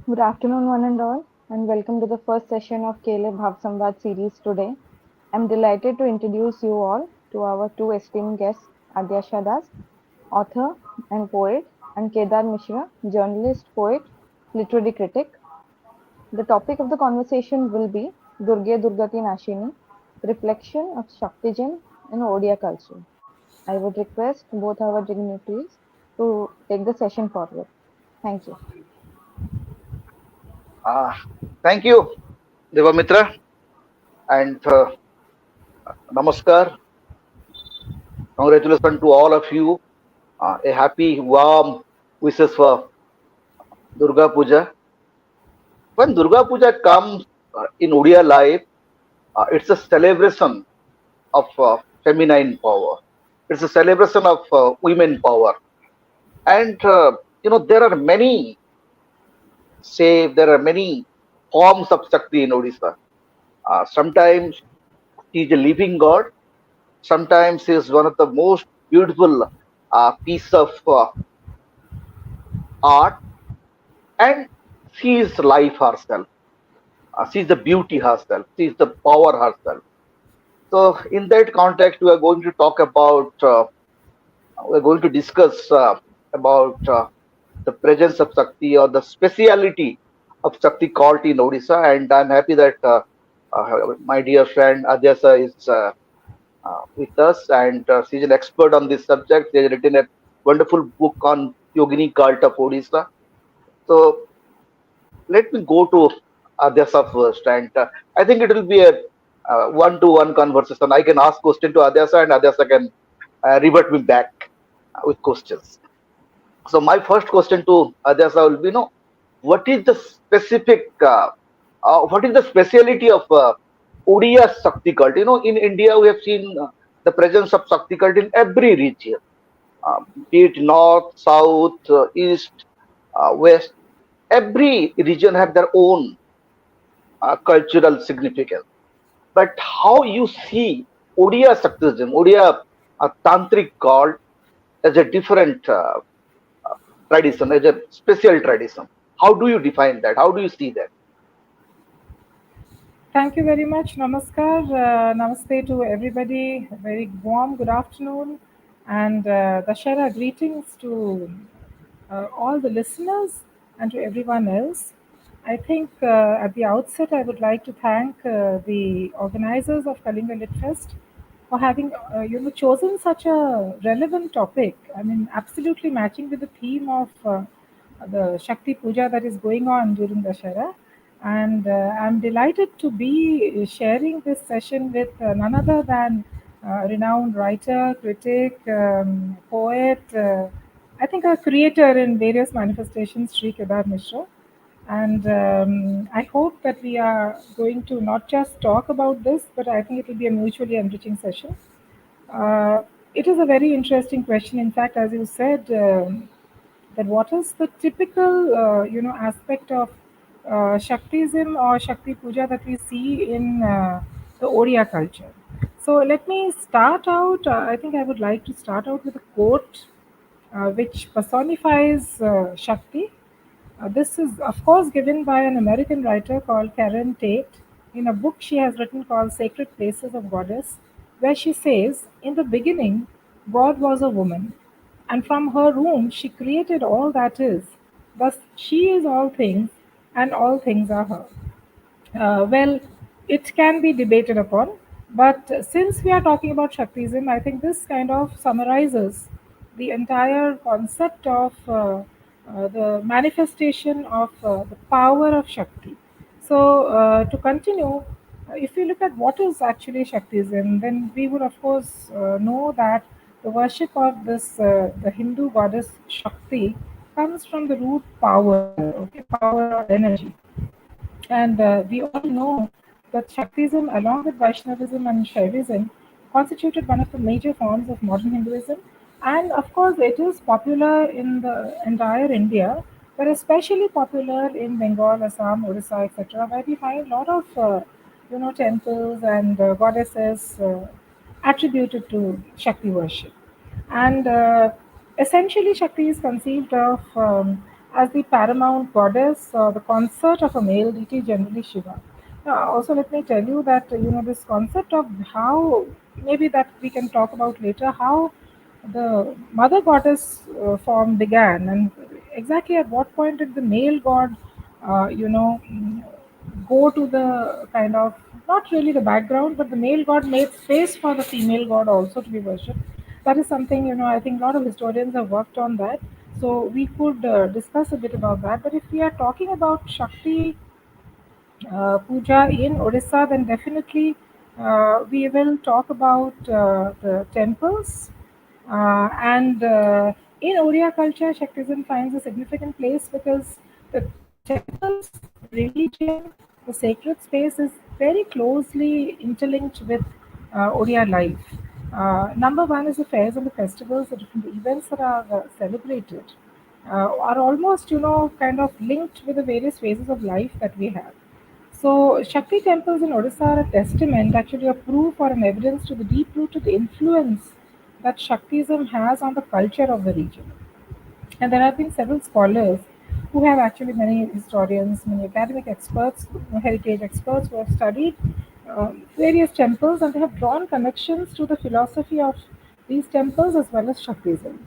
Good afternoon, one and all, and welcome to the first session of Kele Bhav Samvad series today. I'm delighted to introduce you all to our two esteemed guests, Adyasha Das, author and poet, and Kedar Mishra, journalist, poet, literary critic. The topic of the conversation will be Durge Durgati Nashini, reflection of Shaktism in Odia culture. I would request both our dignitaries to take the session forward. Thank you. Uh, Thank you, Devamitra, and namaskar. Congratulations to all of you. A happy, warm wishes for Durga Puja. When Durga Puja comes in Odia life, it's a celebration of feminine power. It's a celebration of women power, and there are many there are many forms of Shakti in Odisha. Sometimes she is a living god. Sometimes she is one of the most beautiful piece of art, and she is life herself. She is the beauty herself. She is the power herself. So, in that context, we are going to talk about. We are going to discuss about the presence of Shakti or the speciality of Shakti cult in Odisha, and I'm happy that my dear friend Adyasha is with us, and she's an expert on this subject. She has written a wonderful book on Yogini cult of Odisha. So let me go to Adyasha first, and I think it will be a one-to-one conversation. I can ask question to Adyasha, and Adyasha can revert me back with questions. So my first question to Adyasha will be, what is the what is the speciality of Odia Shakti cult? In India, we have seen the presence of Shakti cult in every region, be it north, south, east, west. Every region have their own cultural significance. But how you see Odia Shaktism, Odia Tantric cult as a different tradition, as a special tradition? How do you define that? How do you see that? Thank you very much. Namaskar. Namaste to everybody. A very warm good afternoon. And Dashara greetings to all the listeners and to everyone else. I think at the outset, I would like to thank the organizers of Kalinga Lit Fest for having chosen such a relevant topic. I mean, absolutely matching with the theme of the Shakti Puja that is going on during Dashara. And I'm delighted to be sharing this session with none other than renowned writer, critic, poet, I think a creator in various manifestations, Sri Kedar Mishra. And I hope that we are going to not just talk about this, but I think it will be a mutually enriching session. Uh, it is a very interesting question. In fact, as you said, that what is the typical aspect of Shaktism or Shakti Puja that we see in the Odia culture. So let me start out. I think I would like to start out with a quote which personifies Shakti. This is, of course, given by an American writer called Karen Tate in a book she has written called Sacred Places of Goddess, where she says, in the beginning, God was a woman, and from her womb she created all that is. Thus, she is all things, and all things are her. Well, it can be debated upon, but since we are talking about Shaktism, I think this kind of summarizes the entire concept of the manifestation of the power of Shakti. So, to continue, if we look at what is actually Shaktism, then we would, of course, know that the worship of the Hindu goddess Shakti comes from the root power, okay, power or energy. And we all know that Shaktism, along with Vaishnavism and Shaivism, constituted one of the major forms of modern Hinduism. And of course, it is popular in the entire India, but especially popular in Bengal, Assam, Orissa, etc., where we find a lot of temples and goddesses attributed to Shakti worship. And essentially, Shakti is conceived of as the paramount goddess, the consort of a male deity, generally Shiva. Also, let me tell you that this concept of how, maybe that we can talk about later, how the mother goddess form began, and exactly at what point did the male god, go to the kind of, not really the background, but the male god made space for the female god also to be worshipped. That is something, I think a lot of historians have worked on that. So we could discuss a bit about that. But if we are talking about Shakti puja in Odisha, then definitely we will talk about the temples. And in Odia culture, Shaktism finds a significant place because the temples, the religion, the sacred space is very closely interlinked with Odia life. Number one is the fairs and the festivals, the different events that are celebrated are almost, kind of linked with the various phases of life that we have. So, Shakti temples in Odisha are a testament, actually a proof or an evidence to the deep rooted influence that Shaktism has on the culture of the region. And there have been several scholars who have, actually, many historians, many academic experts, heritage experts who have studied various temples, and they have drawn connections to the philosophy of these temples as well as Shaktism.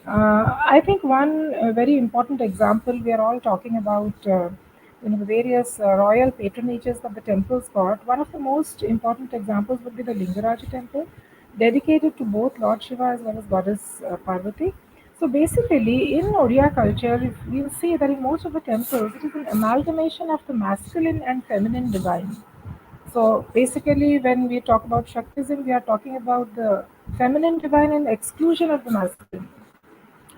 I think one very important example, we are all talking about the various royal patronages that the temples got. One of the most important examples would be the Lingaraja temple, dedicated to both Lord Shiva as well as Goddess Parvati. So basically, in Odia culture, if we'll see that in most of the temples, it is an amalgamation of the masculine and feminine divine. So basically, when we talk about Shaktism, we are talking about the feminine divine and exclusion of the masculine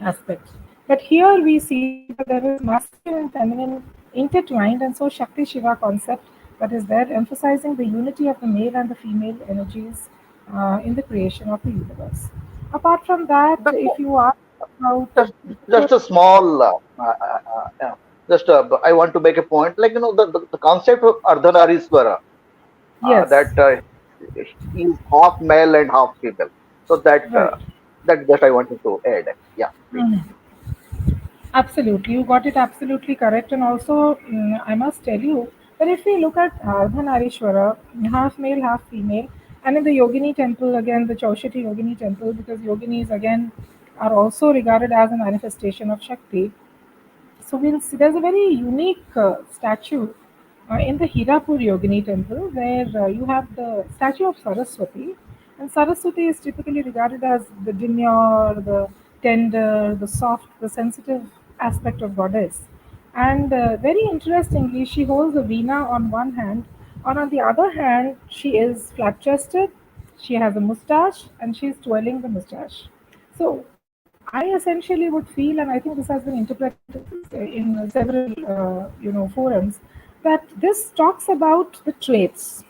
aspect. But here we see that there is masculine and feminine intertwined, and so Shakti Shiva concept that is there, emphasizing the unity of the male and the female energies in the creation of the universe. Apart from that, The, if you ask about just a small, just I want to make a point. Like the concept of Ardhanariswara, that yes, he is half male and half female. So right. that I wanted to add. Yeah, please. Mhm. Absolutely, you got it absolutely correct. And also, I must tell you that if we look at Ardhanarishwara, half male, half female, and in the Yogini temple, again, the Chaushati Yogini temple, because Yoginis again are also regarded as a manifestation of Shakti. So we'll see there's a very unique statue in the Hirapur Yogini temple where you have the statue of Saraswati, and Saraswati is typically regarded as the demure, the tender, the soft, the sensitive aspect of goddess. And very interestingly, she holds a veena on one hand, and on the other hand, she is flat-chested. She has a mustache, and she is twirling the mustache. So I essentially would feel, and I think this has been interpreted in several forums, that this talks about the traits,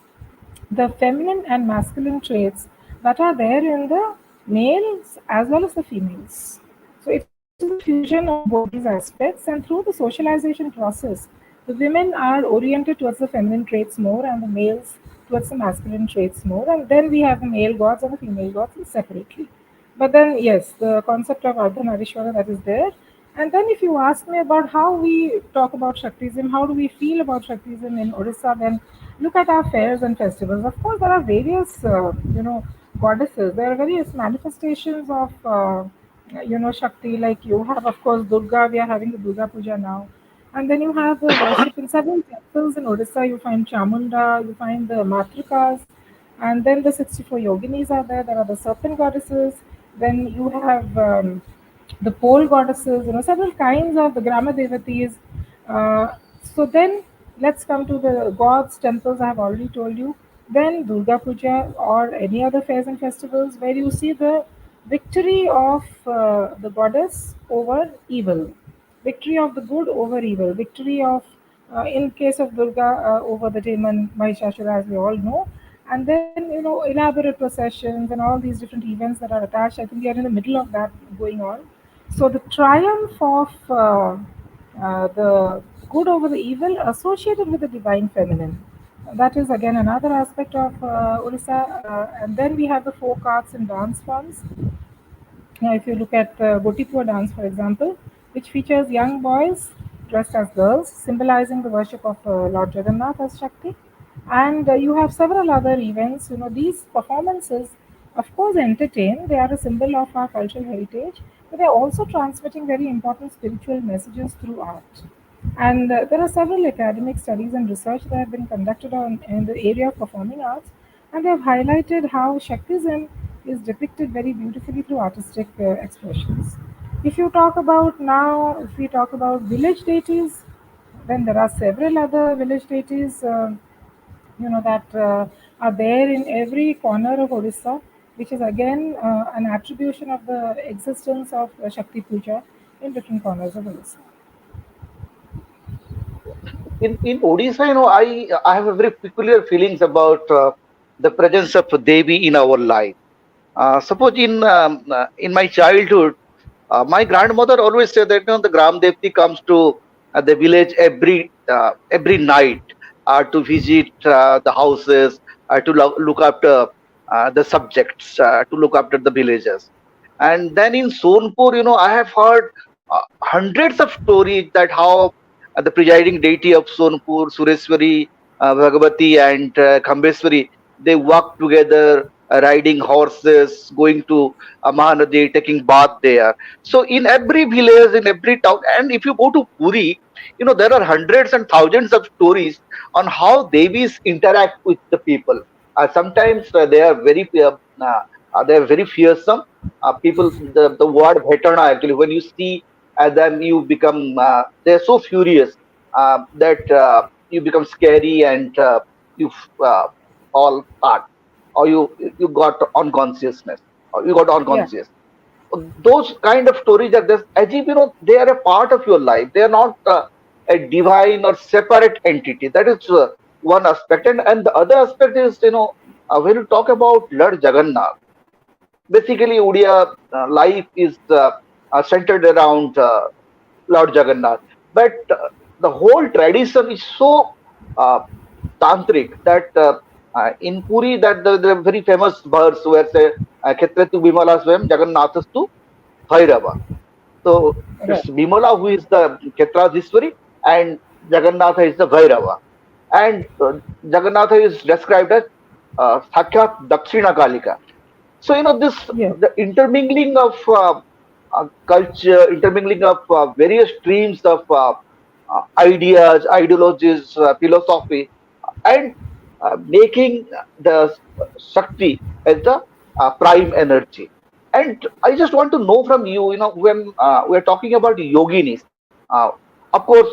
the feminine and masculine traits that are there in the males as well as the females. So it is a fusion of both these aspects, and through the socialization process, the women are oriented towards the feminine traits more, and the males towards the masculine traits more. And then we have the male gods and the female gods separately. But then, yes, the concept of Ardhanarishwara that is there. And then, if you ask me about how we talk about Shaktism, how do we feel about Shaktism in Odisha, then look at our fairs and festivals. Of course, there are various, goddesses. There are various manifestations of, Shakti. Like you have, of course, Durga. We are having the Durga Puja now. And then you have the worship in several temples in Odisha. You find Chamunda, you find the Matrikas, and then the 64 yoginis are there. There are the serpent goddesses. Then you have the pole goddesses, several kinds of the Grama Devatis. So then let's come to the gods, temples, I have already told you. Then Durga Puja or any other fairs and festivals where you see the victory of the goddess over evil, victory of the good over evil, victory of, in case of Durga, over the demon Mahishasura, as we all know. And then, elaborate processions and all these different events that are attached. I think we are in the middle of that going on. So the triumph of the good over the evil associated with the divine feminine. That is again another aspect of Orissa. And then we have the folk arts and dance forms. Now, if you look at Gotipur dance, for example, which features young boys dressed as girls, symbolizing the worship of Lord Jagannath as Shakti. And you have several other events. These performances, of course, entertain. They are a symbol of our cultural heritage, but they're also transmitting very important spiritual messages through art. And there are several academic studies and research that have been conducted in the area of performing arts, and they have highlighted how Shaktism is depicted very beautifully through artistic expressions. If we talk about village deities, then there are several other village deities, that are there in every corner of Odisha, which is again an attribution of the existence of Shakti Puja in different corners of Odisha. In Odisha, I have a very peculiar feelings about the presence of Devi in our life. Suppose in my childhood, my grandmother always said that the Gram Devti comes to the village every night to visit the houses, look after the subjects, to look after the villages. And then in Sonpur, I have heard hundreds of stories that how the presiding deity of Sonpur, Sureswari, Bhagavati, and Khambeswari, they work together, riding horses, going to Mahanadi, taking bath there. So in every village, in every town, and if you go to Puri, there are hundreds and thousands of stories on how Devis interact with the people. Sometimes they are very fearsome. People, the word bhetana actually, when you see them, you become they're so furious that you become scary and you all start or you got unconsciousness or you got Yeah. unconscious. Those kind of stories are just as if they are a part of your life. They are not a divine or separate entity. That is one aspect, and the other aspect is when you talk about Lord Jagannath, basically Odia life is centered around Lord Jagannath, but the whole tradition is so uh, tantric that in Puri that the very famous verse where say Khetretu Bimala Swam Jagannathas Bhairava. So Right. it's Bimala who is the Kshetrajishwari and Jagannatha is the Bhairava. And Jagannatha is described as Sakyat Dakshina Kalika. So, this Yes. the intermingling of culture, intermingling of various streams of ideas, ideologies, philosophy, and making the Shakti as the prime energy. And I just want to know from you, when we're talking about yoginis, uh, of course,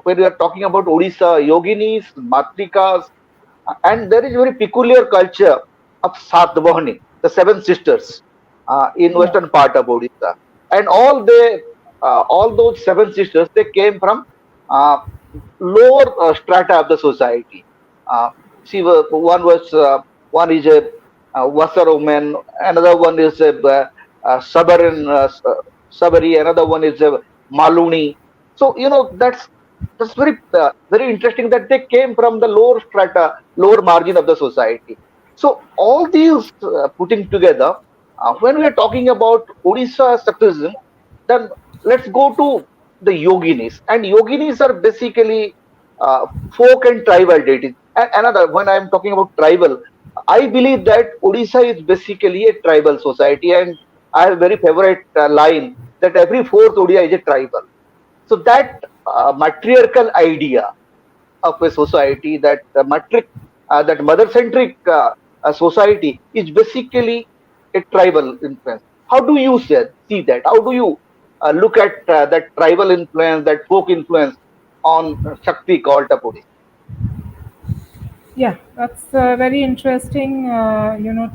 when we are talking about Odisha, yoginis, matrikas, and there is very peculiar culture of Satvahani, the seven sisters in Yeah. western part of Odisha, and all those seven sisters, they came from uh, lower strata of the society. Uh, one is a Vasar woman, another one is a Sabari, another one is a Maluni. So that's very interesting that they came from the lower strata, lower margin of the society. So all these putting together, when we are talking about Odisha Shaktism, then let's go to the yoginis. And yoginis are basically folk and tribal deities. And another, when I'm talking about tribal, I believe that Odisha is basically a tribal society, and I have a very favorite line that every fourth Odia is a tribal. So that matriarchal idea of a society, that mother-centric society is basically a tribal influence. How do you see that? How do you look at that tribal influence, that folk influence on Shakti called Tapodi? Yeah, that's a very interesting,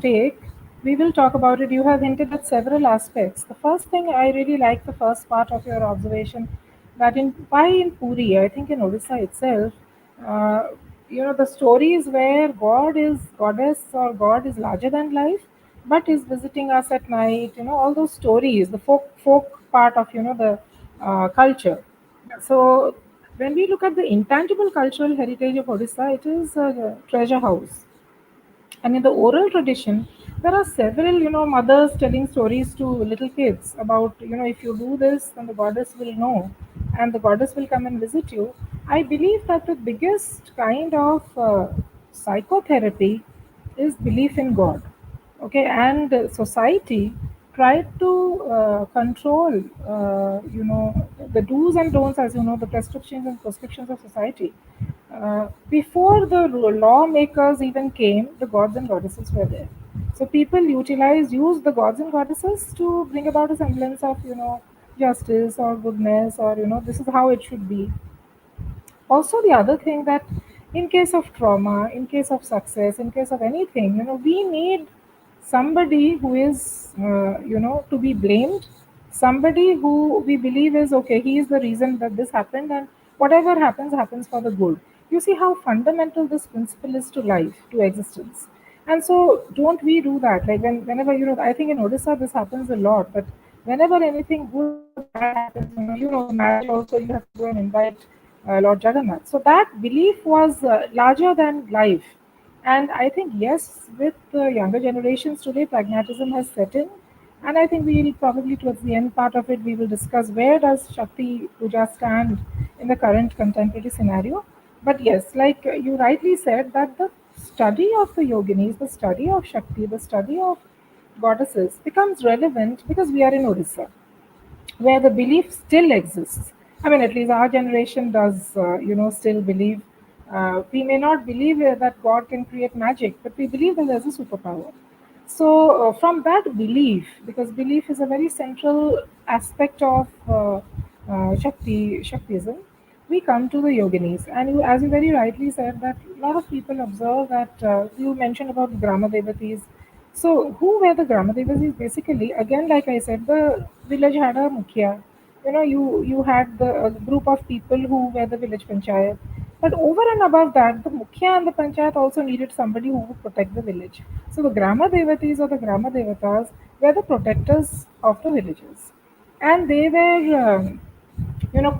take. We will talk about it. You have hinted at several aspects. The first thing I really like the first part of your observation that in why in Puri, I think in Odisha itself, uh, the stories where God is goddess or God is larger than life, but is visiting us at night. All those stories, the folk part of the culture. So when we look at the intangible cultural heritage of Odisha, it is a treasure house. And in the oral tradition, there are several, mothers telling stories to little kids about, if you do this, then the goddess will know, and the goddess will come and visit you. I believe that the biggest kind of psychotherapy is belief in God. Okay, and society tried to control, the do's and don'ts, as you know, the prescriptions and prescriptions of society. Before the lawmakers even came, the gods and goddesses were there. So people used the gods and goddesses to bring about a semblance of, justice or goodness, or, this is how it should be. Also, the other thing that in case of trauma, in case of success, in case of anything, we need somebody who is, to be blamed, somebody who we believe is okay, he is the reason that this happened, and whatever happens, happens for the good. You see how fundamental this principle is to life, to existence. And so, don't we do that? Like whenever, I think in Odisha this happens a lot, but whenever anything good or bad happens, the marriage also, you have to go and invite Lord Jagannath. So that belief was larger than life. And I think, yes, with the younger generations today, pragmatism has set in. And I think we will probably, towards the end part of it, we will discuss where does Shakti Puja stand in the current contemporary scenario. But yes, like you rightly said, that the study of the yoginis, the study of Shakti, the study of goddesses becomes relevant because we are in Odisha, where the belief still exists. I mean, at least our generation does, still believe. We may not believe that God can create magic, but we believe that there's a superpower. So, from that belief, because belief is a very central aspect of Shaktism, we come to the yoginis. And as you very rightly said, that a lot of people observe that you mentioned about the Grama Devatis. So, who were the Grama Devatis? Basically, again, like I said, the village had a mukhya. You had the group of people who were the village panchayat. But over and above that, the mukhya and the panchayat also needed somebody who would protect the village. So the Grama Devatis or the Grama Devatas were the protectors of the villages. And they were,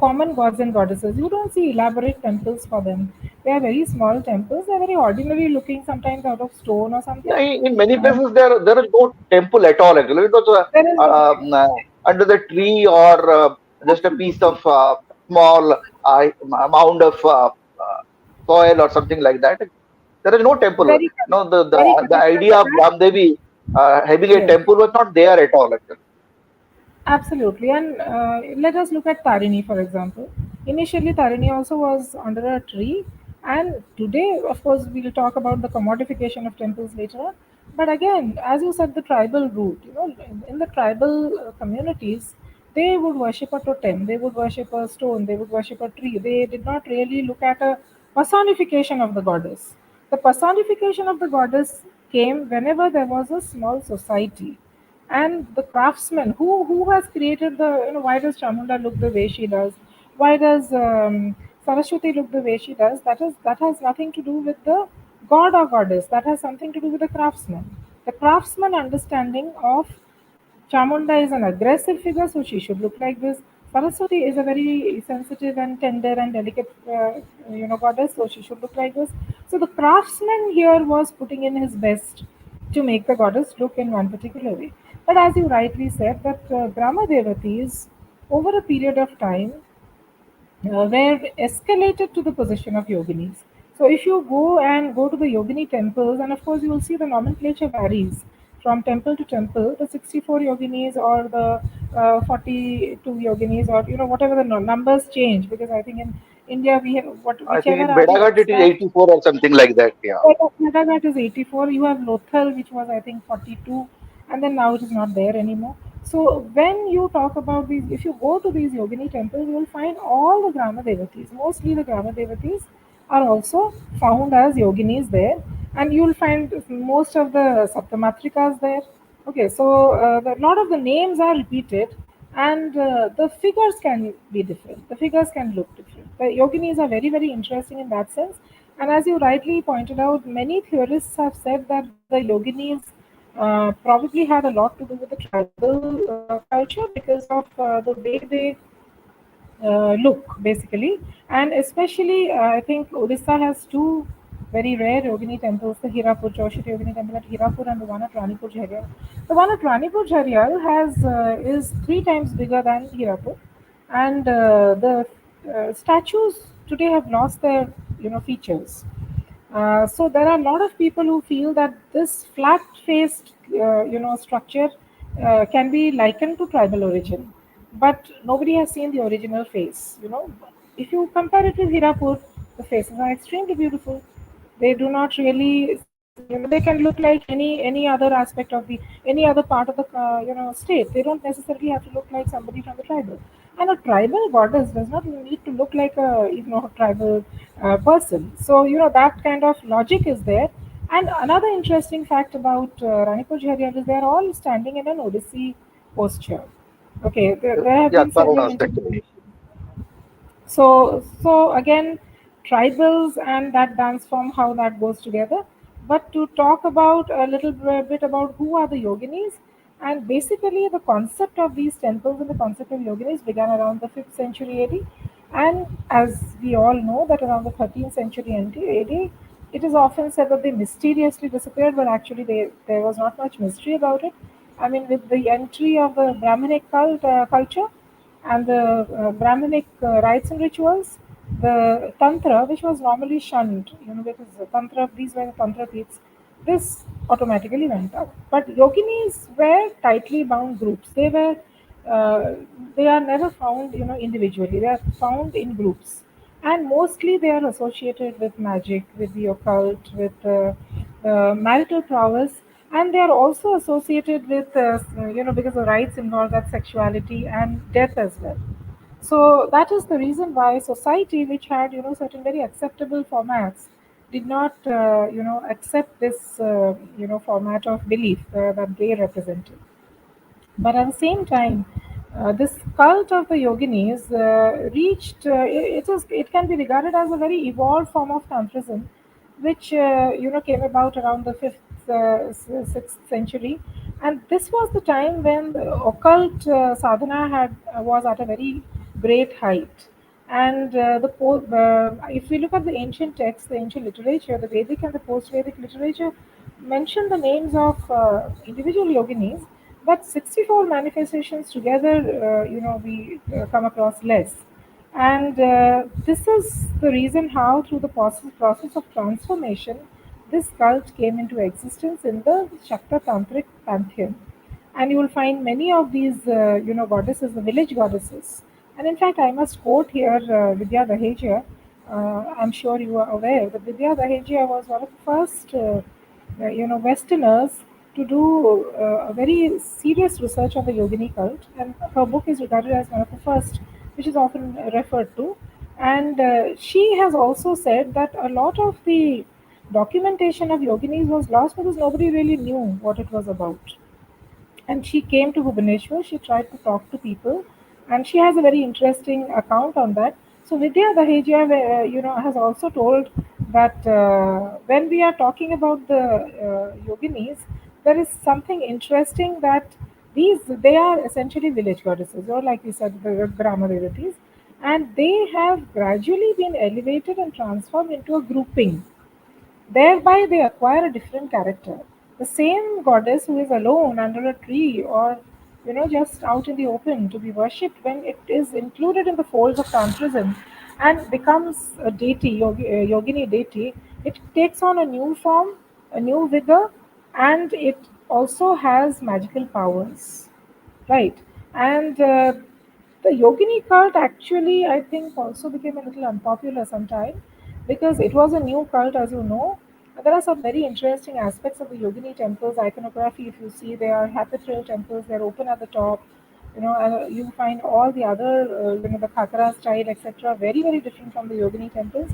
common gods and goddesses. You don't see elaborate temples for them. They are very small temples. They are very ordinary looking, sometimes out of stone or Yeah, something. in many And places there is no temple at all. Actually, it was there is no under the tree, or just a piece absolutely of small mound of soil or something like that. There is no temple. very correct. No, Very the correct. And idea of that, Ramdevi having a yes. temple was not there at all. Actually, Absolutely. And let us look at Tarini, for example. Initially, Tarini also was under a tree. And today, of course, we'll talk about the commodification of temples later on. But again, as you said, the tribal root, in the tribal communities, they would worship a totem, they would worship a stone, they would worship a tree. They did not really look at a personification of the goddess. The personification of the goddess came whenever there was a small society, and the craftsman who has created the, why does Chamunda look the way she does, why does Saraswati look the way she does, that has nothing to do with the god or goddess, that has something to do with the craftsman understanding of Chamunda is an aggressive figure, so she should look like this. Saraswati is a very sensitive and tender and delicate, goddess, so she should look like this. So the craftsman here was putting in his best to make the goddess look in one particular way. But as you rightly said, that Brahma Devatis, over a period of time, were escalated to the position of yoginis. So if you go to the yogini temples, and of course you will see the nomenclature varies from temple to temple. The 64 yoginis or the 42 yoginis, or whatever the numbers change, because I think in India we have I think whichever in are the Bedaghat it is exact. 84 or something like that. Yeah. Kedar is 84. You have Lothal, which was I think 42, and then now it is not there anymore. So when you talk about these, if you go to these yogini temples, you will find all the Grama Devatis. Mostly the Grama Devatis are also found as yoginis there, and you will find most of the Saptamatrikas there. Okay, so a lot of the names are repeated, and the figures can be different. The figures can look different. The yoginis are very, very interesting in that sense. And as you rightly pointed out, many theorists have said that the yoginis probably had a lot to do with the tribal culture because of the way they look, basically. And especially, I think Odisha has two very rare yogini temples, the Hirapur, Joshit Yogini temple at Hirapur and the one at Ranipur Jharial. The one at Ranipur Jharial is three times bigger than Hirapur, and the statues today have lost their features. So there are a lot of people who feel that this flat-faced, structure can be likened to tribal origin, but nobody has seen the original face. If you compare it with Hirapur, the faces are extremely beautiful. They do not really, they can look like any other aspect of the any other part of the state. They don't necessarily have to look like somebody from the tribal. And a tribal goddess does not need to look like a tribal person. So that kind of logic is there. And another interesting fact about Ranipur Jharial is they are all standing in an Odyssey posture. Okay, there have Yeah, been several Tarunas actually. interpretations. So again, tribals and that dance form, how that goes together. But to talk about a little bit about who are the yoginis, and basically the concept of these temples and the concept of yoginis began around the 5th century AD, and as we all know that around the 13th century AD, it is often said that they mysteriously disappeared, but actually there was not much mystery about it. I mean, with the entry of the Brahminic culture and the Brahminic rites and rituals, the Tantra, which was normally shunned, because the Tantra, these were the Tantra peaks, this automatically went up. But yoginis were tightly bound groups. Uh, they are never found, individually. They are found in groups, and mostly they are associated with magic, with the occult, with marital prowess, and they are also associated with because the rites involve that sexuality and death as well. So that is the reason why society, which had certain very acceptable formats, did not accept this format of belief that they represented. But at the same time, this cult of the yoginis reached it can be regarded as a very evolved form of tantrism, which came about around the 5th 6th century, and this was the time when the occult sadhana had was at a very great height. And if we look at the ancient texts, the ancient literature, the Vedic and the post-Vedic literature mention the names of individual yoginis, but 64 manifestations together, we come across less. And this is the reason how, through the process of transformation, this cult came into existence in the Shakta Tantric pantheon. And you will find many of these, goddesses, the village goddesses. And in fact, I must quote here Vidya Dahejia. I'm sure you are aware that Vidya Dahejia was one of the first, Westerners to do a very serious research on the Yogini cult, and her book is regarded as one of the first, which is often referred to. And she has also said that a lot of the documentation of yoginis was lost because nobody really knew what it was about. And she came to Bhubaneswar. She tried to talk to people, and she has a very interesting account on that. So Vidya Dahejia, has also told that when we are talking about the yoginis, there is something interesting that they are essentially village goddesses, or like we said, the grammar deities, and they have gradually been elevated and transformed into a grouping. Thereby, they acquire a different character. The same goddess who is alone under a tree or just out in the open to be worshipped, when it is included in the folds of Tantrism and becomes a deity, yogini deity, it takes on a new form, a new vigor, and it also has magical powers. Right. And the Yogini cult actually, I think, also became a little unpopular sometime because it was a new cult, as you know. There are some very interesting aspects of the Yogini temples, iconography. If you see, they are Hapathrill temples, they're open at the top. You find all the other, the Khakra style, etc., very, very different from the Yogini temples.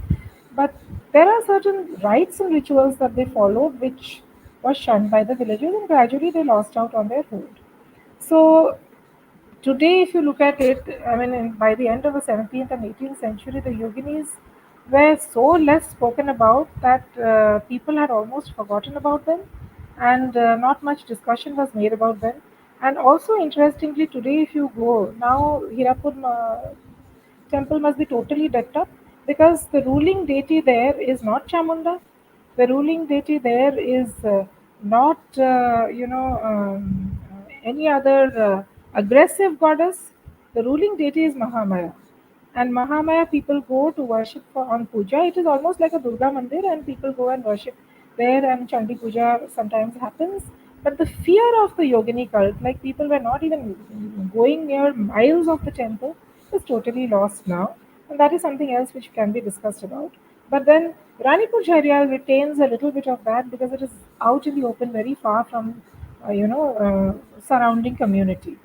But there are certain rites and rituals that they followed which was shunned by the villagers, and gradually they lost out on their hold. So today, if you look at it, I mean, by the end of the 17th and 18th century, the yoginis were so less spoken about that people had almost forgotten about them, and not much discussion was made about them. And also, interestingly, today, if you go now, Hirapur temple must be totally decked up because the ruling deity there is not Chamunda. The ruling deity there is not, any other aggressive goddess. The ruling deity is Mahamaya. And Mahamaya people go to worship for on puja. It is almost like a Durga Mandir, and people go and worship there, and Chandi puja sometimes happens. But the fear of the yogini cult, like people were not even going near miles of the temple, is totally lost now. And that is something else which can be discussed about. But then Ranipur Jharial retains a little bit of that because it is out in the open, very far from, surrounding community.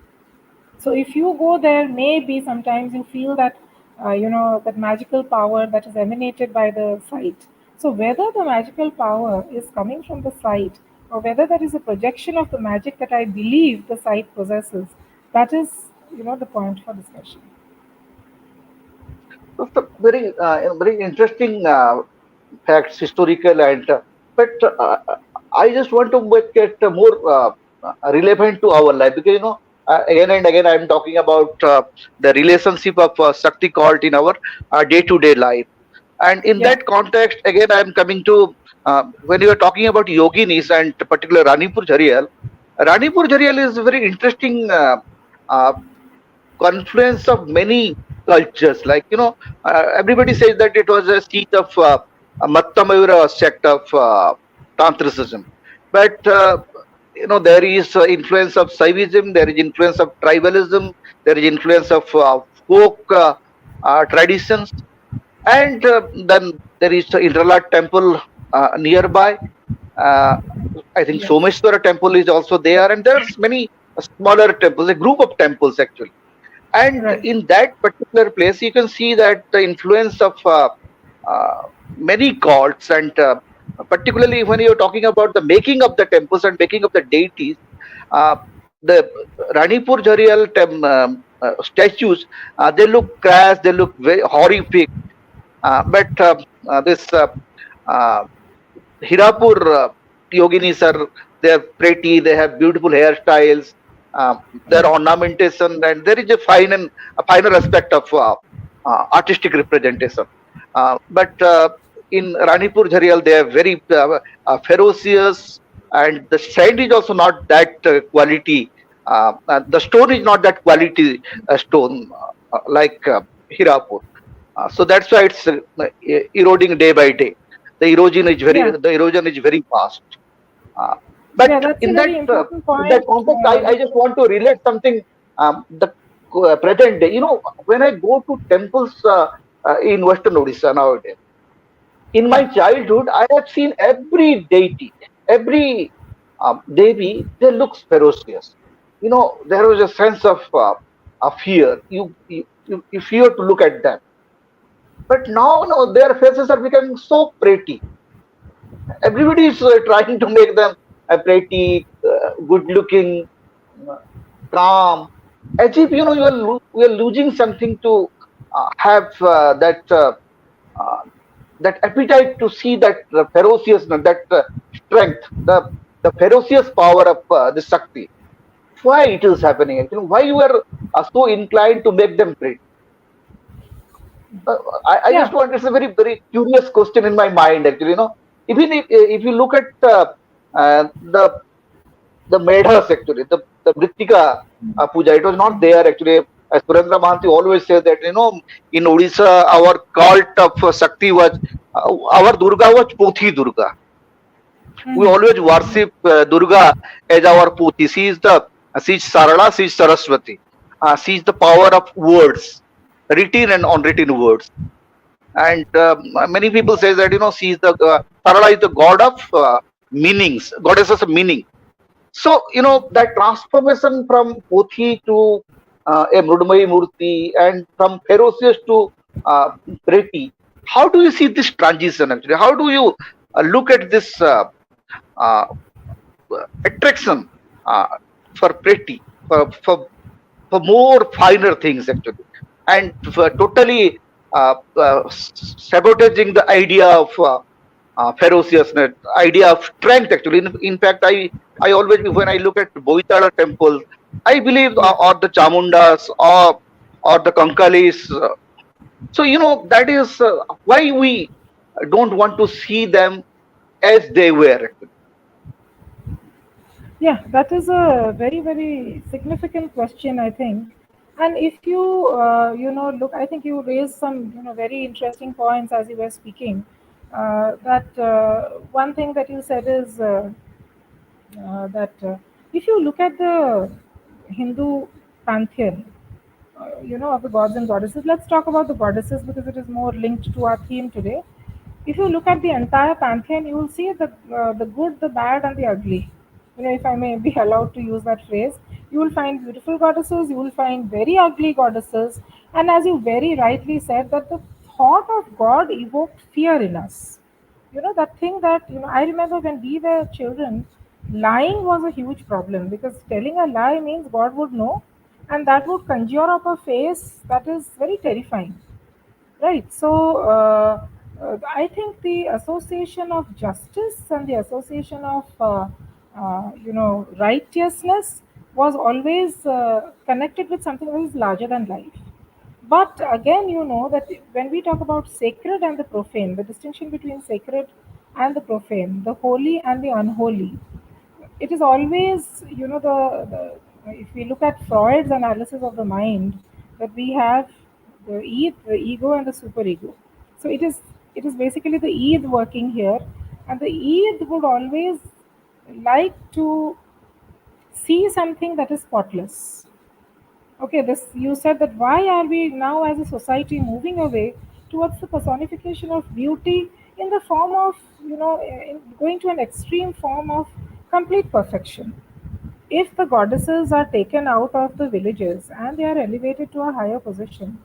So if you go there, maybe sometimes you feel that, that magical power that is emanated by the site. So whether the magical power is coming from the site or whether that is a projection of the magic that I believe the site possesses, that is, the point for discussion. That's a very interesting facts, historical, and but I just want to make it more relevant to our life, because again and again I'm talking about the relationship of Shakti cult in our day-to-day life, and in Yeah, that context, again I'm coming to when you are talking about yoginis and particular Ranipur Jharial. Ranipur Jharial is a very interesting uh, confluence of many cultures. Like, everybody says that it was a seat of a Mattamayura sect of Tantricism. But, there is influence of Saivism, there is influence of tribalism, there is influence of folk traditions. And then there is the Indralat temple nearby. Uh, I think yes, Someshwara temple is also there, and there's many smaller temples, a group of temples actually. And right. in that particular place, you can see that the influence of uh, many cults, and particularly when you're talking about the making of the temples and making of the deities, uh, the Ranipur Jharial statues, they look crass, they look very horrific. But this uh, Hirapur yoginis are, they're pretty, they have beautiful hairstyles, their Right. ornamentation, and there is a finer aspect of artistic representation. But in Ranipur Jharial, they are very ferocious, and the sand is also not that quality. The stone is not that quality stone like Hirapur. So that's why it's eroding day by day. Yeah, The erosion is very fast. Uh, yeah, but that's a very important in that point. context, I just want to relate something. The present day, when I go to temples in Western Odisha nowadays, in my Yeah, childhood, I have seen every deity, every devi, they look ferocious. There was a sense of fear. You fear to look at them. But now, their faces are becoming so pretty. Everybody is trying to make them pretty, good looking, uh, calm. As if, you are losing something to have uh, that appetite to see that ferociousness, that strength, the ferocious power of the Shakti. Why it is happening? Why you are so inclined to make them pretty? Uh, I just yeah, want, it's a very, very curious question in my mind, actually. Even if you look at uh, the the Medhas, actually, the Mrittika puja, it was not there, actually. As Surendra Mahanti always says that, in Odisha, our cult of Shakti was, our Durga was Pothi Durga. We always worship Durga as our Pothi. She is Sarala, she is Saraswati. She is the power of words, written and unwritten words. And many people say that, she is the Sarala is the god of meanings, goddesses of meaning. So, that transformation from Pothi to a Mrudmayi Murti, and from ferocious to pretty, how do you see this transition actually? How do you look at this uh, attraction uh, for pretty, for more finer things actually, and for totally sabotaging the idea of ferociousness, idea of strength actually. In fact, I always, when I look at Boitala temple, I believe, yeah, or the Chamundas, or the Kankalis. So, that is why we don't want to see them as they were actually. Yeah, that is a very, very significant question, I think. And if you, look, I think you raised some, very interesting points as you were speaking. That one thing that you said is that if you look at the Hindu pantheon, of the gods and goddesses. Let's talk about the goddesses because it is more linked to our theme today. If you look at the entire pantheon, you will see the good, the bad, and the ugly. If I may be allowed to use that phrase, you will find beautiful goddesses, you will find very ugly goddesses, and as you very rightly said, that the thought of God evoked fear in us. That thing that I remember when we were children, lying was a huge problem because telling a lie means God would know, and that would conjure up a face that is very terrifying, right? So I think the association of justice and the association of righteousness was always connected with something that is larger than life. But again, that when we talk about sacred and the profane, the distinction between sacred and the profane, the holy and the unholy, it is always, if we look at Freud's analysis of the mind, that we have the ego and the superego. So it is basically the id working here, and the id would always like to see something that is spotless. Okay, this you said that why are we now as a society moving away towards the personification of beauty in the form of, going to an extreme form of complete perfection. If the goddesses are taken out of the villages and they are elevated to a higher position,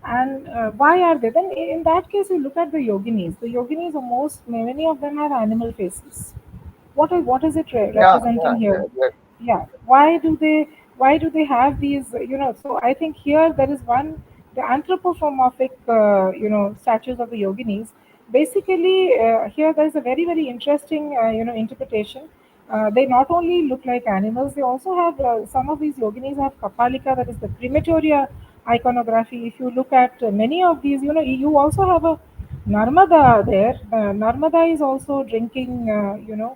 and why are they? Then in that case, you look at the yoginis. The yoginis, are many of them have animal faces. What is it Yeah, representing yeah, here? yeah. Yeah, why do they have these? So I think here there is one, the anthropomorphic statues of the yoginis. Basically, here there is a very, very interesting interpretation. They not only look like animals, they also have some of these yoginis have kapalika, that is the crematoria iconography. If you look at many of these, you also have a Narmada there. Narmada is also drinking,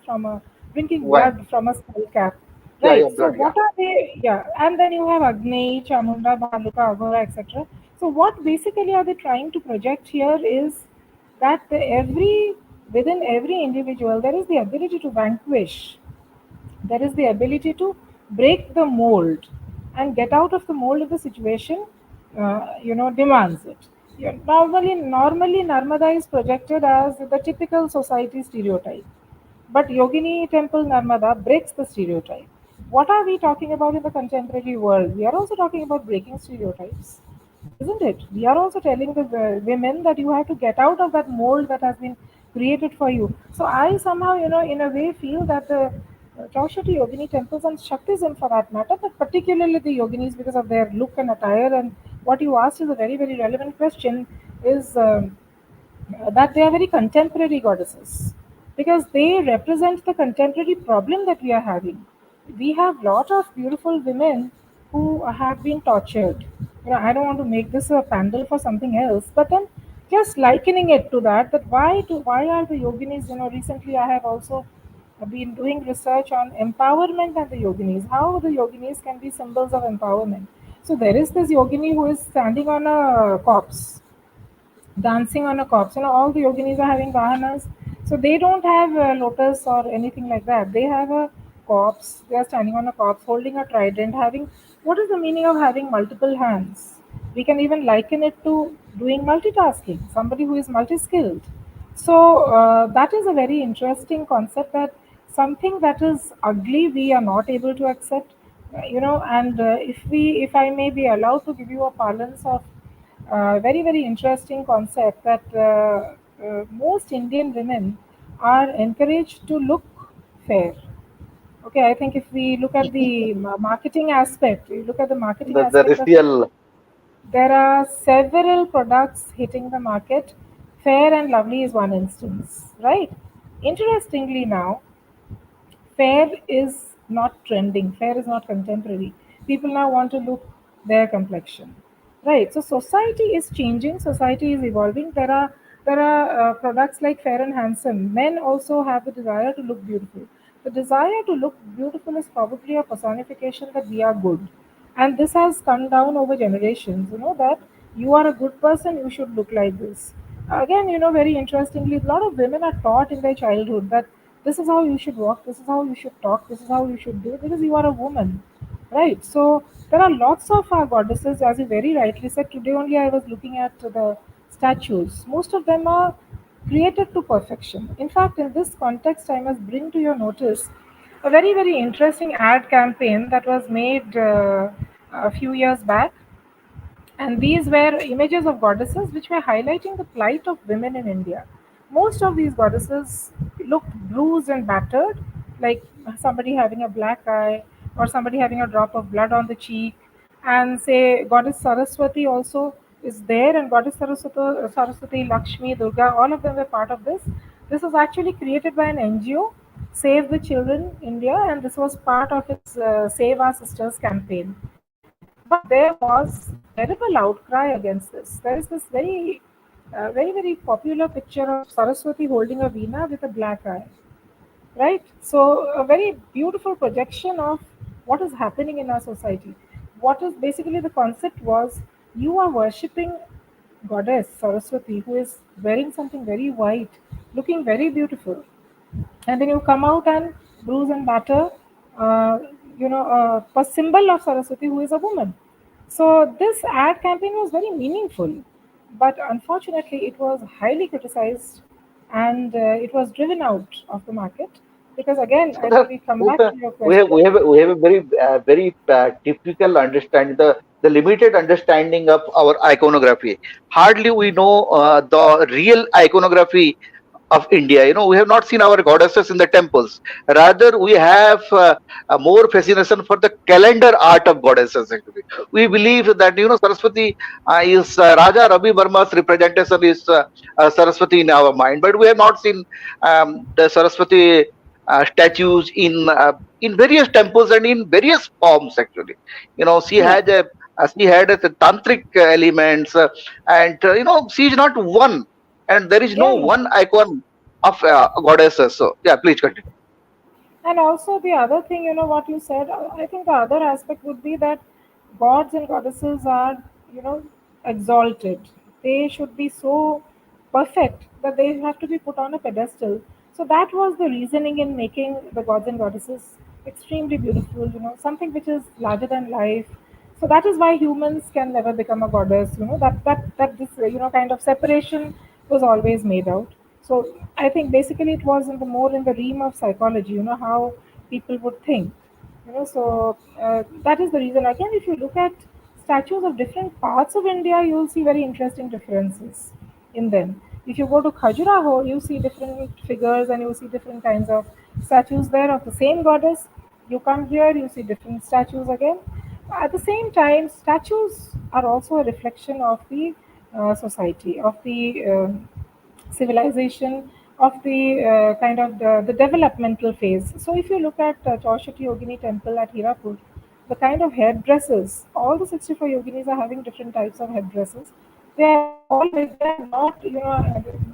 from a drinking Wine. blood from a skull cap. Yeah, yeah, Right. So blood. Yeah. what are they? Yeah. And then you have Agni, Chamunda, Bhaluka, Aghora, etc. So what basically are they trying to project here is that within every individual there is the ability to vanquish, there is the ability to break the mold and get out of the mold if the situation demands it. Yeah, normally Narmada is projected as the typical society stereotype, but Yogini temple Narmada breaks the stereotype. What are we talking about in the contemporary world? We are also talking about breaking stereotypes, isn't it? We are also telling the women that you have to get out of that mold that has been created for you. So I somehow, in a way, feel that the Chaushati Yogini temples and Shaktism for that matter, but particularly the Yoginis because of their look and attire, and what you asked is a very, very relevant question, is that they are very contemporary goddesses because they represent the contemporary problem that we are having. We have lot of beautiful women who have been tortured. I don't want to make this a pandal for something else, but then just likening it to that, why are the yoginis? Recently I have also been doing research on empowerment and the yoginis, how the yoginis can be symbols of empowerment. So there is this yogini who is standing on a corpse, dancing on a corpse. All the yoginis are having vahanas. So they don't have a lotus or anything like that. They have a corpse. They are standing on a corpse, holding a trident, having. What is the meaning of having multiple hands? We can even liken it to doing multitasking, somebody who is multi skilled. So that is a very interesting concept, that something that is ugly we are not able to accept. And if I may be allowed to give you a balance of very, very interesting concept, that most Indian women are encouraged to look fair. Okay, I think if we look at the marketing aspect, we look at the marketing The aspect of it, real. there are several products hitting the market. Fair and Lovely is one instance, right? Interestingly, now fair is not trending, fair is not contemporary. People now want to look their complexion, right? So society is changing, society is evolving. There are There are products like Fair and Handsome. Men also have the desire to look beautiful. The desire to look beautiful is probably a personification that we are good. And this has come down over generations, that you are a good person, you should look like this. Again, very interestingly, a lot of women are taught in their childhood that this is how you should walk, this is how you should talk, this is how you should do, because you are a woman. Right. So there are lots of goddesses, as you very rightly said. Today only I was looking at the statues. Most of them are created to perfection. In fact, in this context, I must bring to your notice a very, very interesting ad campaign that was made a few years back, and these were images of goddesses which were highlighting the plight of women in India. Most of these goddesses looked bruised and battered, like somebody having a black eye or somebody having a drop of blood on the cheek. And say Goddess Saraswati also is there, and Goddess Saraswati, Lakshmi, Durga, all of them were part of this. This was actually created by an NGO, Save the Children India, and this was part of its Save Our Sisters campaign. But there was a terrible outcry against this. There is this very popular picture of Saraswati holding a veena with a black eye, right? So, a very beautiful projection of what is happening in our society. What is basically the concept was, you are worshipping goddess Saraswati, who is wearing something very white, looking very beautiful, and then you come out and bruise and batter, uh, a symbol of Saraswati, who is a woman. So this ad campaign was very meaningful, but unfortunately, it was highly criticized, and it was driven out of the market because, again, So I that think we come we back have to your we have question. we have we have a very typical understanding, the limited understanding of our iconography. Hardly we know the real iconography of India. We have not seen our goddesses in the temples. Rather, we have a more fascination for the calendar art of goddesses. Actually, we believe that Saraswati is Raja Ravi Verma's representation is Saraswati in our mind, but we have not seen the Saraswati statues in various temples and in various forms. Actually, Yeah, she had a tantric elements, and she is not one, and there is no yeah, yeah. one icon of goddesses. So yeah, please continue. And also the other thing, what you said, I think the other aspect would be that gods and goddesses are, exalted. They should be so perfect that they have to be put on a pedestal. So that was the reasoning in making the gods and goddesses extremely beautiful, something which is larger than life. So that is why humans can never become a goddess, that this, kind of separation was always made out. So I think basically it was in the more in the realm of psychology, how people would think. So that is the reason. Again, if you look at statues of different parts of India, you'll see very interesting differences in them. If you go to Khajuraho, you see different figures and you see different kinds of statues there of the same goddess. You come here, you see different statues again. At the same time, statues are also a reflection of the society, of the civilization, of the kind of the developmental phase. So if you look at Chaushati Yogini temple at Hirapur, the kind of headdresses, all the 64 yoginis are having different types of headdresses. They are not,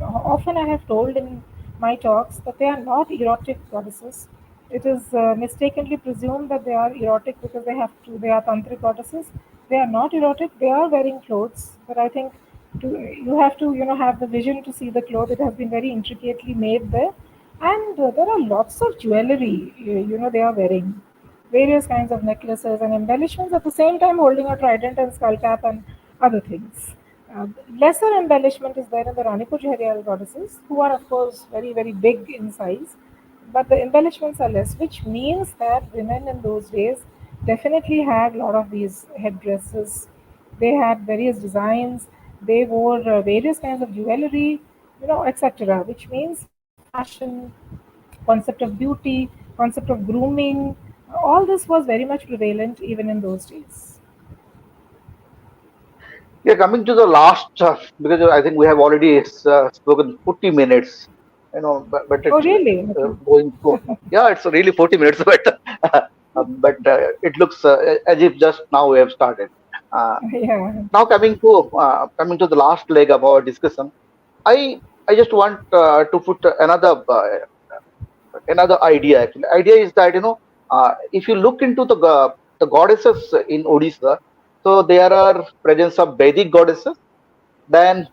often I have told in my talks that they are not erotic goddesses. It is mistakenly presumed that they are erotic because they are tantric goddesses. They are not erotic. They are wearing clothes, but I think you have to have the vision to see the cloth. It has been very intricately made there, and there are lots of jewelry. They are wearing various kinds of necklaces and embellishments at the same time holding a trident and skull cap and other things. Uh, Lesser embellishment is there in the Ranipur Jharial goddesses, who are of course very very big in size, but the embellishments are less, which means that women in those days definitely had a lot of these headdresses. They had various designs. They wore various kinds of jewelry, etc. Which means fashion, concept of beauty, concept of grooming. All this was very much prevalent even in those days. Yeah, coming to the last, because I think we have already spoken 40 minutes. But Oh, it's really? Okay. going to, yeah, it's really 40 minutes, but it looks as if just now we have started. Uh, Yeah. Now coming to the last leg of our discussion. I just want to put another idea. Actually, idea is that if you look into the goddesses in Odisha, so there are presence of Vedic goddesses, then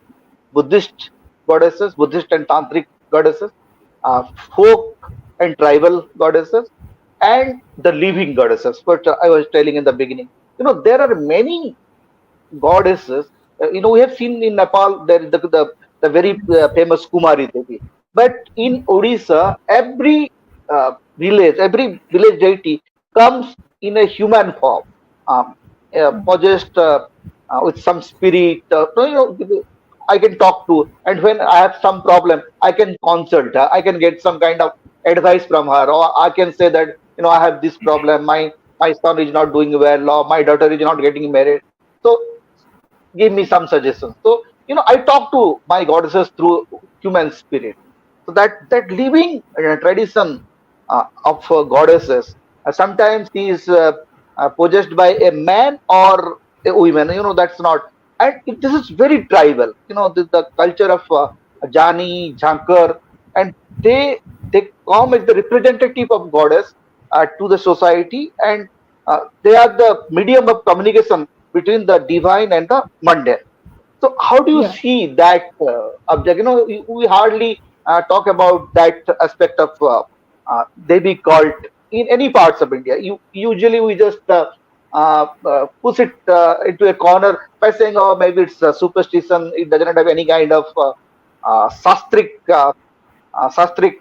Buddhist goddesses, Buddhist and Tantric goddesses, uh, folk and tribal goddesses, and the living goddesses. What I was telling in the beginning, there are many goddesses. We have seen in Nepal there is the very famous Kumari Devi. But in Odisha, every village deity comes in a human form, um, possessed with some spirit. I can talk to, and when I have some problem, I can consult her. I can get some kind of advice from her, or I can say that I have this problem. My son is not doing well, or my daughter is not getting married. So give me some suggestions. So I talk to my goddesses through human spirit. So that living tradition of goddesses, sometimes he is possessed by a man or a woman. That's not. And this is very tribal. The culture of Jani, Jhankar, and they come as the representative of goddess to the society, and they are the medium of communication between the divine and the mundane. So, how do you Yeah. see that object? We hardly talk about that aspect of Devi cult in any parts of India. Usually we just push it into a corner by saying, "Oh, maybe it's a superstition. It doesn't have any kind of sastric sastric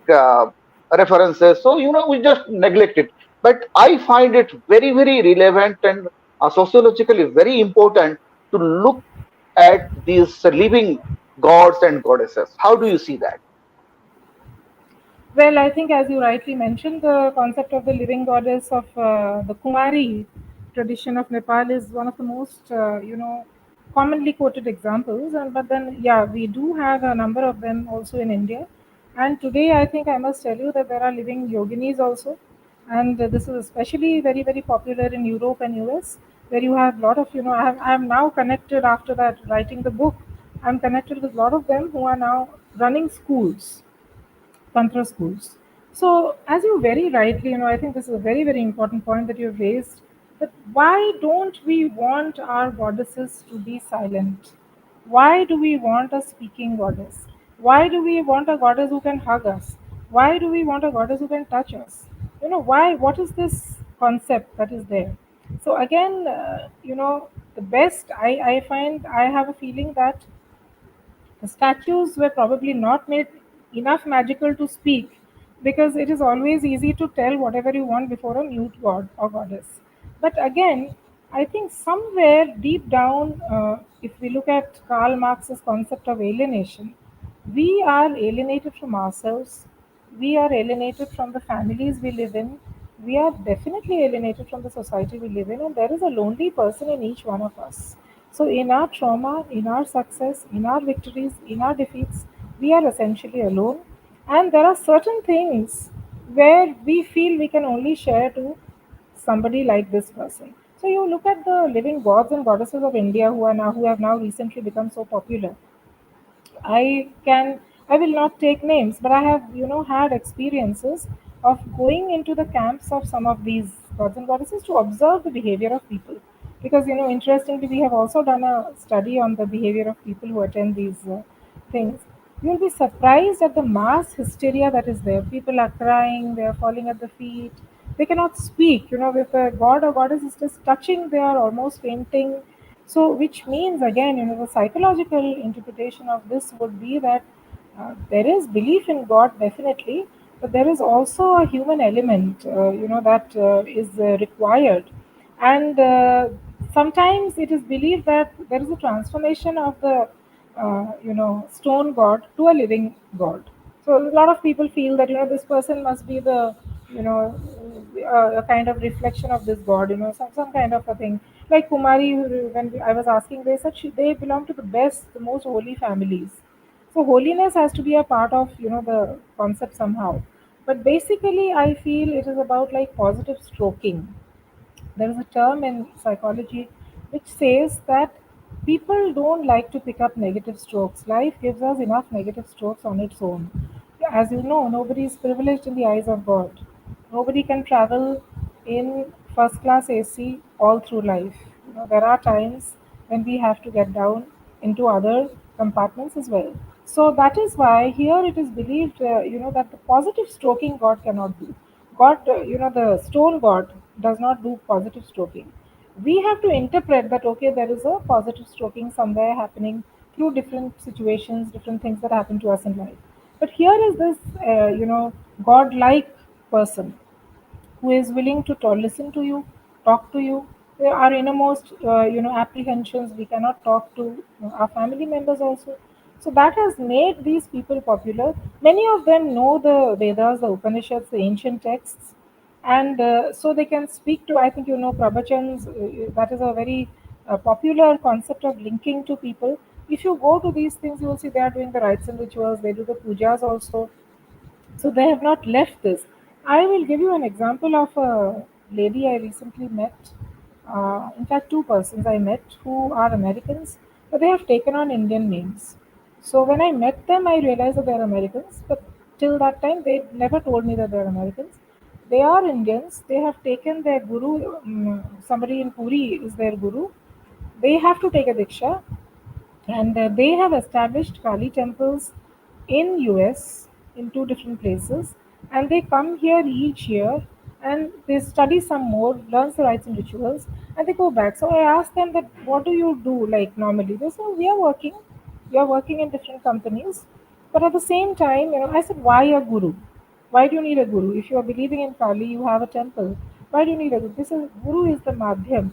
references." So we just neglect it. But I find it very very relevant and sociologically very important to look at these living gods and goddesses. How do you see that? Well, I think, as you rightly mentioned, the concept of the living goddess of the Kumari tradition of Nepal is one of the most, commonly quoted examples. And but then, yeah, we do have a number of them also in India. And today, I think I must tell you that there are living yoginis also, and this is especially very very popular in Europe and US, where you have a lot of, I am now connected after that writing the book. I'm connected with a lot of them who are now running schools, tantra schools. So, as you very rightly, I think this is a very, very important point that you've raised. That why don't we want our goddesses to be silent? Why do we want a speaking goddess? Why do we want a goddess who can hug us? Why do we want a goddess who can touch us? Why? What is this concept that is there? So again, the best I find, I have a feeling that the statues were probably not made enough magical to speak, because it is always easy to tell whatever you want before a mute god or goddess. But again, I think somewhere deep down, if we look at Karl Marx's concept of alienation, we are alienated from ourselves, we are alienated from the families we live in, we are definitely alienated from the society we live in, and there is a lonely person in each one of us. So, in our trauma, in our success, in our victories, in our defeats, we are essentially alone. And there are certain things where we feel we can only share to somebody like this person. So you look at the living gods and goddesses of India who have now recently become so popular. I will not take names, but I have, had experiences of going into the camps of some of these gods and goddesses to observe the behavior of people. Because, interestingly, we have also done a study on the behavior of people who attend these things. You'll be surprised at the mass hysteria that is there. People are crying, they are falling at the feet, they cannot speak. If a god or goddess is just touching, they are almost fainting. So, which means again, the psychological interpretation of this would be that there is belief in God definitely, but there is also a human element, that is required. And sometimes it is believed that there is a transformation of the, stone god to a living god. So a lot of people feel that, this person must be the, you know a kind of reflection of this god, some kind of a thing. Like Kumari, when I was asking, they said they belong to the best, the most holy families. So holiness has to be a part of, the concept somehow. But basically, I feel it is about like positive stroking. There is a term in psychology which says that People don't like to pick up negative strokes. Life gives us enough negative strokes on its own. As you know, nobody is privileged in the eyes of God. Nobody can travel in first class AC all through life. There are times when we have to get down into other compartments as well. So that is why here it is believed, that the positive stroking God cannot do. God, the stone God does not do positive stroking. We have to interpret that, okay, there is a positive stroking somewhere happening through different situations, different things that happen to us in life. But here is this, God-like person who is willing to listen to you, talk to you. Our innermost, apprehensions, we cannot talk to our family members also. So that has made these people popular. Many of them know the Vedas, the Upanishads, the ancient texts, and so they can speak to. I think pravachans. That is a very popular concept of linking to people. If you go to these things, you will see they are doing the rites and rituals. They do the pujas also, so they have not left this. I will give you an example of a lady I recently met. In fact, two persons I met who are Americans, but they have taken on Indian names. So when I met them, I realized that they are Americans, but till that time, they never told me that they are Americans. They are Indians. They have taken their guru, somebody in Puri is their guru. They have to take a diksha, and they have established Kali temples in US in two different places, and they come here each year and they study some more, learn the rites and rituals, and they go back. So I asked them that, what do you do like normally? They said, we are working in different companies, but at the same time, I said, why a guru? Why do you need a guru? If you are believing in Kali, you have a temple. Why do you need a guru? This is Guru is the madhyam.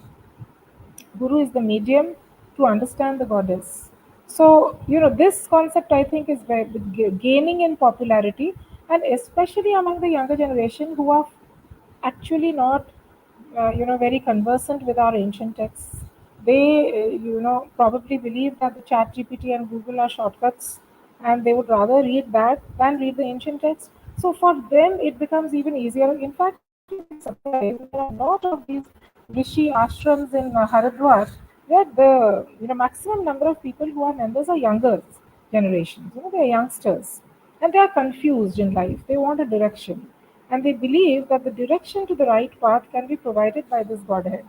Guru is the medium to understand the goddess. So, this concept I think is gaining in popularity, and especially among the younger generation who are actually not, very conversant with our ancient texts. They, probably believe that the Chat GPT and Google are shortcuts, and they would rather read that than read the ancient text. So for them, it becomes even easier. In fact, you will be surprised. There are a lot of these rishi ashrams in Haridwar where the maximum number of people who are members are younger generations. They are youngsters, and they are confused in life. They want a direction, and they believe that the direction to the right path can be provided by this Godhead.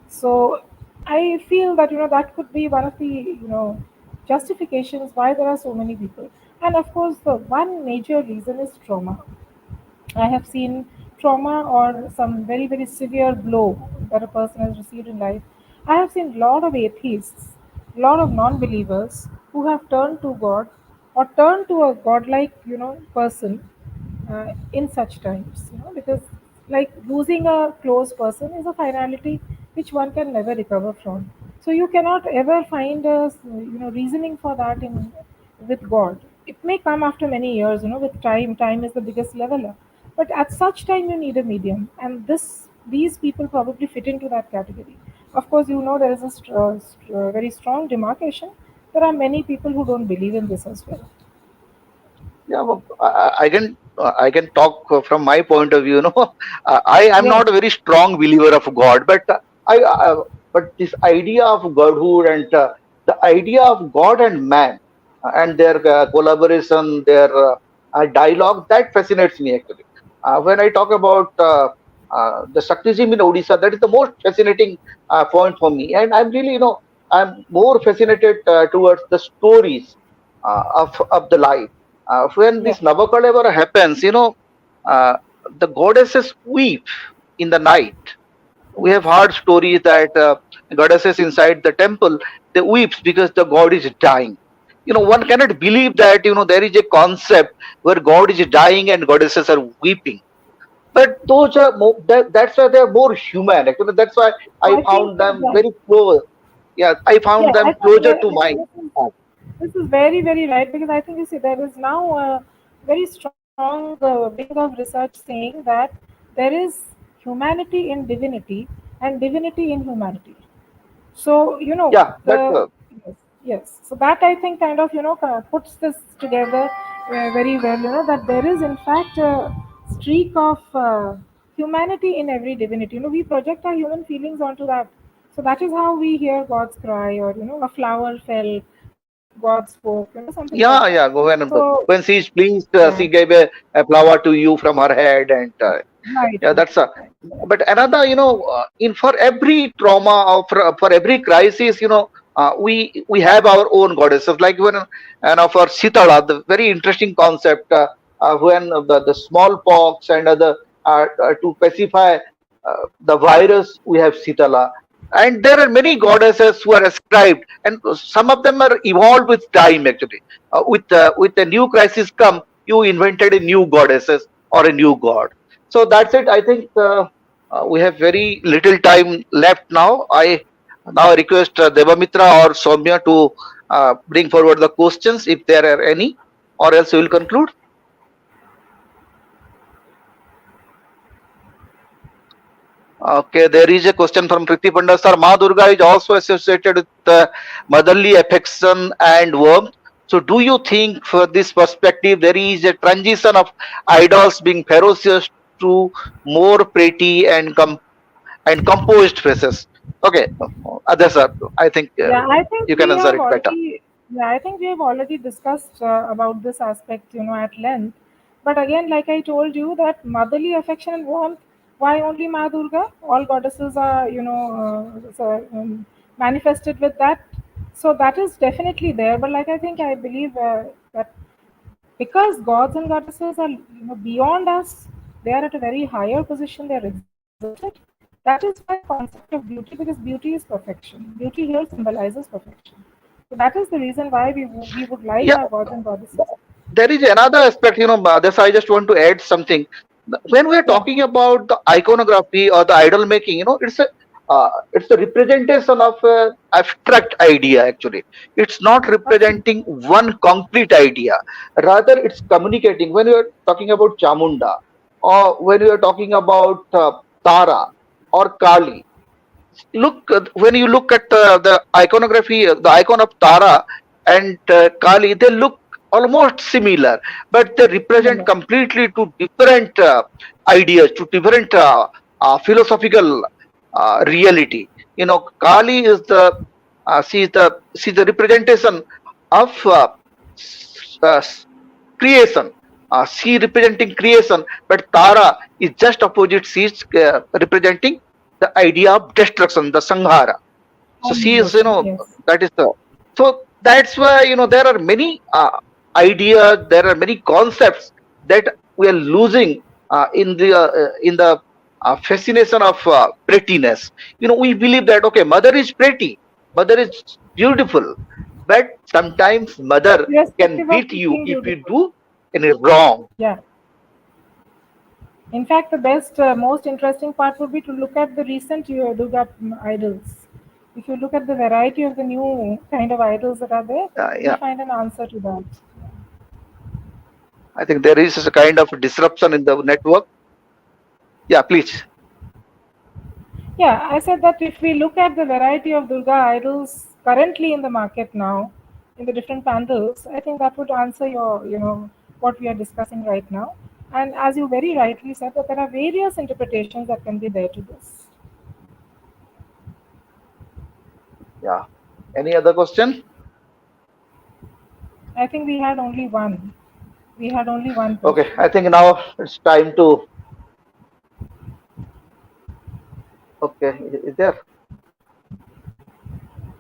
So I feel that that could be one of the justifications why there are so many people. And of course, the one major reason is trauma. I have seen trauma or some very, very severe blow that a person has received in life. I have seen a lot of atheists, a lot of non believers who have turned to God or turned to a godlike, person in such times, because like losing a close person is a finality which one can never recover from. So you cannot ever find a reasoning for that in with God. It may come after many years, with time. Time is the biggest leveler, but at such time you need a medium, and these people probably fit into that category. Of course, there is a very strong demarcation. There are many people who don't believe in this as well. Yeah, well, I can talk from my point of view. I am Yes, not a very strong believer of God, but but this idea of godhood and the idea of God and man and their collaboration, their dialogue, that fascinates me actually. When I talk about the Shaktism in Odisha, that is the most fascinating point for me, and I'm really, I'm more fascinated towards the stories of the life. When yes, this Navakalevara happens, uh, the goddesses weep in the night. We have yes. heard stories that goddesses inside the temple, they weeps because the god is dying. One cannot believe that there is a concept where God is dying and goddesses are weeping. But those are that's why they are more human. Actually, that's why I I think found you're them right. very close. Yeah, I found Yeah, them I think closer to my heart. this is very, very right, because I think you see there is now a very strong wing of research saying that there is humanity in divinity and divinity in humanity. So, Yeah, that's yes, yes. So that I think kind of, kind of puts this together very well, that there is in fact a streak of humanity in every divinity. We project our human feelings onto that. So that is how we hear God's cry, or a flower fell, God spoke, something like that. Yeah, yeah. So When she is pleased, yeah, she gave a flower to you from her head, and right, yeah, right, that's a. right. But another, in for every trauma or for every crisis, we have our own goddesses. Like when for Sitala, the very interesting concept, when the smallpox and other to pacify the virus, we have Sitala, and there are many Yeah, goddesses who are ascribed, and some of them are evolved with time. Actually, with a new crisis come, you invented a new goddesses or a new god. So that's it. I think we have very little time left now. I now request Devamitra or Soumya to bring forward the questions if there are any, or else we will conclude. Okay, there is a question from Priti Panda. Sir, Ma Durga is also associated with motherly affection and warmth. So, do you think, for this perspective, there is a transition of idols being ferocious to more pretty and composed faces? Okay, Adyasha, I think yeah. I think you can we answer have it better. already, yeah, I think we have already discussed about this aspect, at length. But again, like I told you, that motherly affection and warmth. Why only Ma Durga? All goddesses are, manifested with that. So that is definitely there. But like I believe that because gods and goddesses are beyond us, they are at a very higher position, they are exalted. That is why the concept of beauty, because beauty is perfection, beauty here symbolizes perfection. So that is the reason why we would like Yeah, our gods and goddesses. there is another aspect, this I just want to add something. When we are Yeah, talking about the iconography or the idol making, it's a representation of a abstract idea. Actually, it's not absolutely. representing one concrete idea. Rather, it's communicating. When you are talking about Chamunda, or when you are talking about Tara or Kali, when you look at the iconography, the icon of Tara and Kali, they look almost similar, but they represent Similar. completely to different ideas, to different philosophical reality. Kali is the representation of creation. She representing creation, but Tara is just opposite. She is representing the idea of destruction, the Sanghara. So she is, Annihilation, yes. that is the. So that's why there are many ideas, there are many concepts that we are losing in the fascination of prettiness. We believe that okay, mother is pretty, mother is beautiful, but sometimes mother can Irrespective of beat you being if you beautiful. do any wrong. Yeah. In fact, the best, most interesting part would be to look at the recent Durga idols. If you look at the variety of the new kind of idols that are there, Yeah, you'll find an answer to that. I think there is a kind of disruption in the network. Yeah, please. Yeah, I said that if we look at the variety of Durga idols currently in the market now, in the different pandals, I think that would answer your, what we are discussing right now. And as you very rightly said, that there are various interpretations that can be there to this. Yeah. Any other question? I think we had only one. We had only one Okay, question. I think now it's time to. Okay, is there?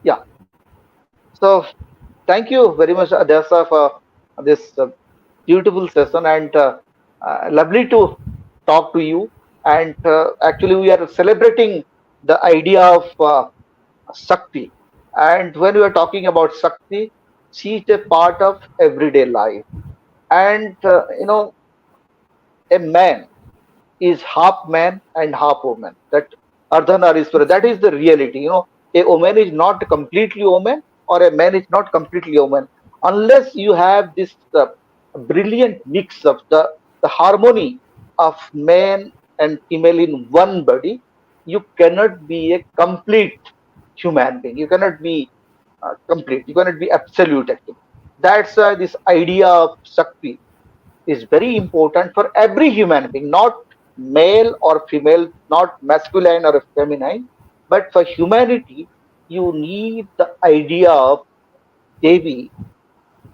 Yeah. So thank you very much, Adyasha, for this beautiful session, and lovely to talk to you. And actually, we are celebrating the idea of Shakti. And when we are talking about Shakti, she is a part of everyday life. And a man is half man and half woman. That Ardhanarishwara, That's that right. is the reality. A woman is not completely woman, or a man is not completely woman, unless you have this brilliant mix of the harmony of man and female in one body. You cannot be a complete human being. You cannot be complete. You cannot be absolute. Actually, that's why this idea of Shakti is very important for every human being, not male or female, not masculine or feminine, But for humanity, you need the idea of Devi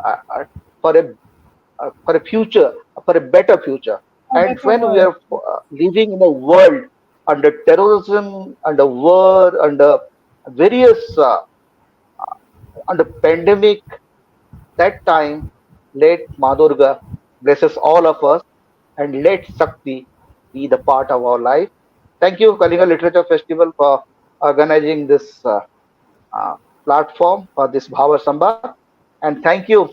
uh, for a future, for a better future. A And better when we world. are living in a world under terrorism, under war, under various, under pandemic, that time, let Ma Durga blesses all of us and let Shakti be the part of our life. Thank you, Kalinga Literature Festival, for organizing this uh, platform for this Bhava Sambha. And thank you,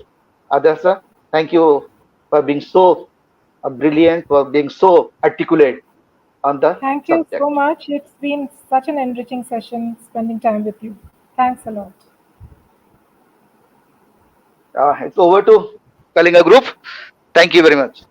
Adyasha. Thank you for being so brilliant, for being so articulate on the Thank you subject. so much. It's been such an enriching session spending time with you. Thanks a lot. It's over to Kalinga Group. Thank you very much.